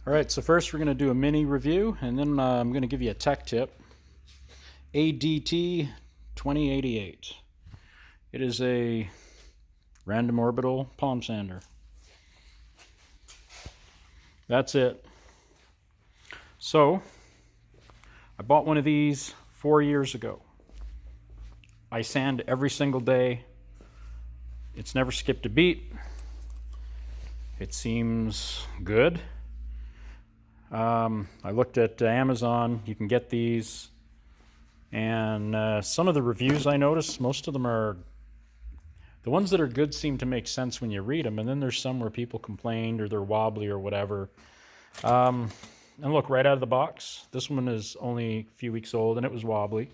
All right, so first we're going to do a mini review, and then I'm going to give you a tech tip. ADT 2088. It is a random orbital palm sander. That's it. So, I bought one of these 4 years ago. I sand every single day. It's never skipped a beat. It seems good. I looked at Amazon. You can get these. And some of the reviews I noticed, most of them are, the ones that are good seem to make sense when you read them. And then there's some where people complained or they're wobbly or whatever. And look, right out of the box, this one is only a few weeks old and it was wobbly.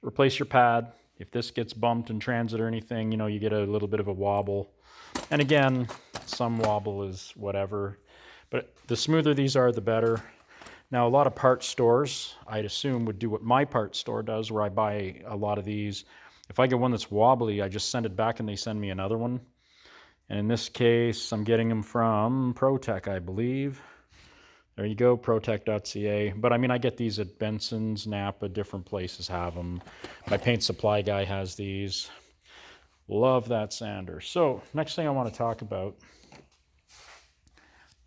Replace your pad. If this gets bumped in transit or anything, you know, you get a little bit of a wobble. And again, some wobble is whatever. But the smoother these are, the better. Now, a lot of parts stores, I'd assume, would do what my parts store does, where I buy a lot of these. If I get one that's wobbly, I just send it back and they send me another one. And in this case, I'm getting them from ProTech, I believe. There you go, protech.ca. But I mean, I get these at Benson's, Napa, different places have them. My paint supply guy has these. Love that sander. So, next thing I want to talk about,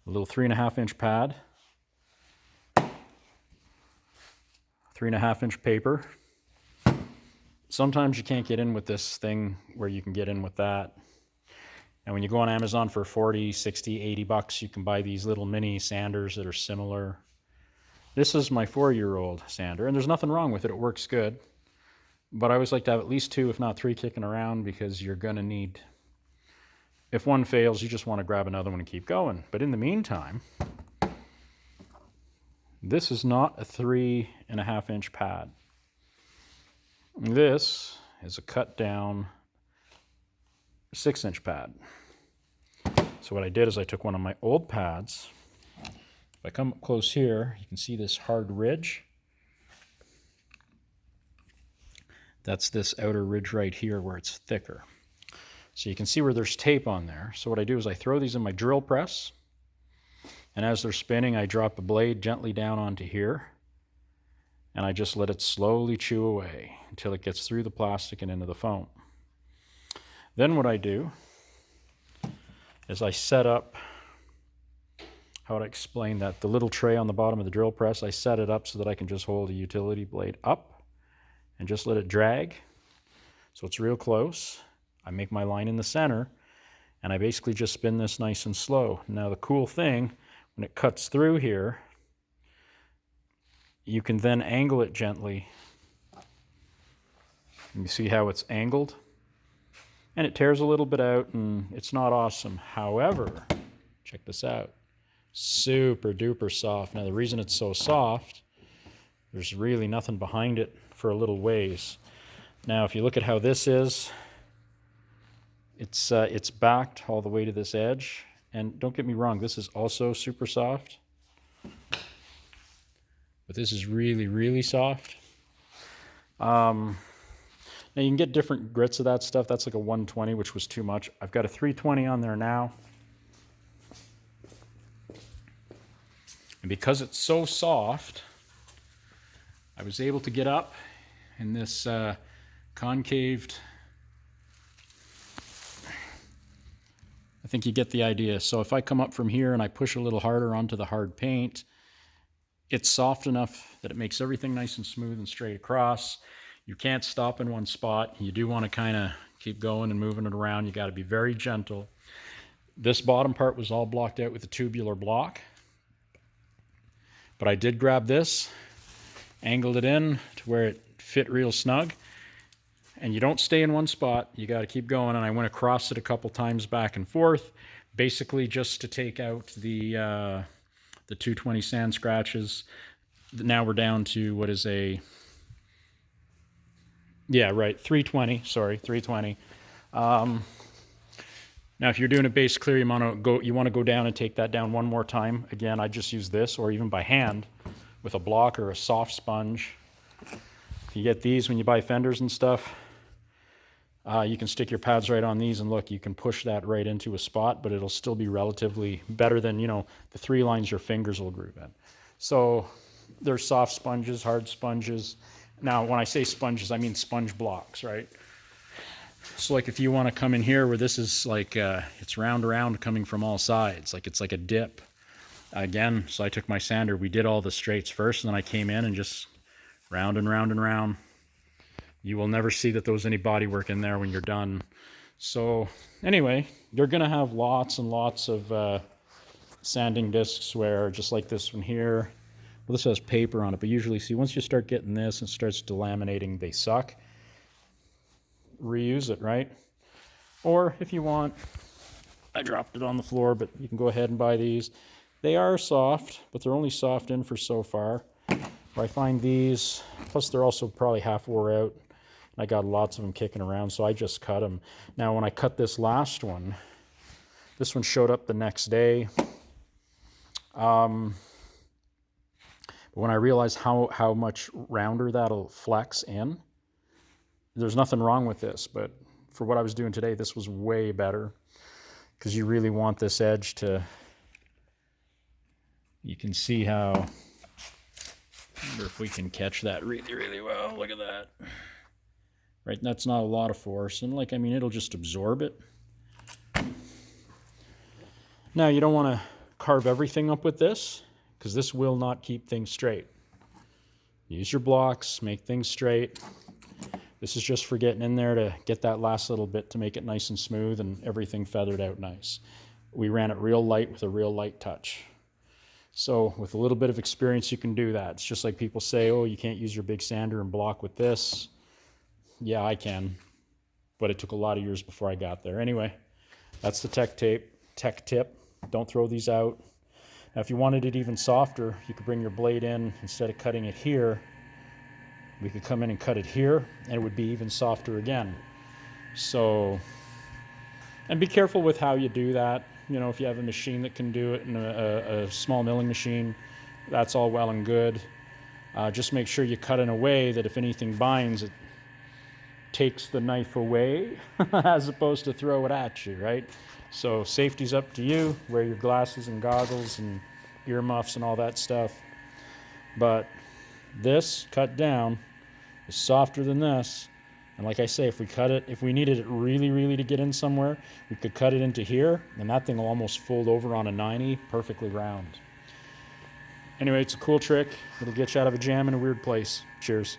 a little 3.5-inch pad. 3.5-inch paper. Sometimes you can't get in with this thing where you can get in with that. And when you go on Amazon for 40, 60, 80 bucks, you can buy these little mini sanders that are similar. This is my 4-year-old sander, and there's nothing wrong with it. It works good. But I always like to have at least 2, if not 3, kicking around, because you're going to need, if one fails, you just want to grab another one and keep going. But in the meantime, this is not a 3.5-inch pad. This is a cut down 6-inch pad. So what I did is I took one of my old pads. If I come up close here, you can see this hard ridge. That's this outer ridge right here where it's thicker. So you can see where there's tape on there. So what I do is I throw these in my drill press. And as they're spinning, I drop a blade gently down onto here. And I just let it slowly chew away until it gets through the plastic and into the foam. Then what I do is I set up, how would I explain that? The little tray on the bottom of the drill press, I set it up so that I can just hold a utility blade up and just let it drag. So it's real close. I make my line in the center, and I basically just spin this nice and slow. Now the cool thing, when it cuts through here, you can then angle it gently. And you see how it's angled? And it tears a little bit out, and it's not awesome. However, check this out. Super duper soft. Now the reason it's so soft, there's really nothing behind it for a little ways. Now if you look at how this is, it's backed all the way to this edge. And don't get me wrong, this is also super soft. But this is really, really soft. Now you can get different grits of that stuff. That's like a 120, which was too much. I've got a 320 on there now. And because it's so soft, I was able to get up in this concaved, I think you get the idea. So if I come up from here and I push a little harder onto the hard paint, it's soft enough that it makes everything nice and smooth and straight across. You can't stop in one spot. You do want to kind of keep going and moving it around. You got to be very gentle. This bottom part was all blocked out with a tubular block. But I did grab this, angled it in to where it fit real snug. And you don't stay in one spot. You got to keep going. And I went across it a couple times back and forth, basically just to take out the 220 sand scratches. Now we're down to what is a, yeah, right, 320, sorry, 320. Now if you're doing a base clear, you want to go down and take that down one more time. Again, I just use this, or even by hand with a block or a soft sponge. You get these when you buy fenders and stuff. You can stick your pads right on these and look, you can push that right into a spot, but it'll still be relatively better than, you know, the 3 lines your fingers will groove in. So there's soft sponges, hard sponges. Now, when I say sponges, I mean sponge blocks, right? So like if you want to come in here where this is like, it's round coming from all sides, like it's like a dip. Again, so I took my sander, we did all the straights first, and then I came in and just round and round and round. You will never see that there was any body work in there when you're done. So anyway, you're gonna have lots and lots of sanding discs where, just like this one here, well, this has paper on it, but usually, see, once you start getting this and starts delaminating, they suck. Reuse it, right? Or if you want, I dropped it on the floor, but you can go ahead and buy these. They are soft, but they're only soft in for so far. Where I find these, plus they're also probably half wore out. I got lots of them kicking around, so I just cut them. Now, when I cut this last one, this one showed up the next day. But when I realized how much rounder that'll flex in, there's nothing wrong with this, but for what I was doing today, this was way better, because you really want this edge to, you can see how, I wonder if we can catch that really, really well. Look at that. Right, that's not a lot of force, and like, I mean, it'll just absorb it. Now, you don't want to carve everything up with this, because this will not keep things straight. Use your blocks, make things straight. This is just for getting in there to get that last little bit to make it nice and smooth and everything feathered out nice. We ran it real light with a real light touch. So with a little bit of experience, you can do that. It's just like people say, oh, you can't use your big sander and block with this. Yeah, I can, but it took a lot of years before I got there. Anyway, that's the tech tip. Don't throw these out. Now, if you wanted it even softer, you could bring your blade in. Instead of cutting it here, we could come in and cut it here, and it would be even softer again. So, and be careful with how you do that. You know, if you have a machine that can do it, and a small milling machine, that's all well and good. Just make sure you cut in a way that if anything binds, it takes the knife away as opposed to throw it at you, right? So safety's up to you. Wear your glasses and goggles and earmuffs and all that stuff. But this cut down is softer than this. And like I say, if we cut it, if we needed it really, really to get in somewhere, we could cut it into here, and that thing will almost fold over on a 90, perfectly round. Anyway, it's a cool trick. It'll get you out of a jam in a weird place. Cheers.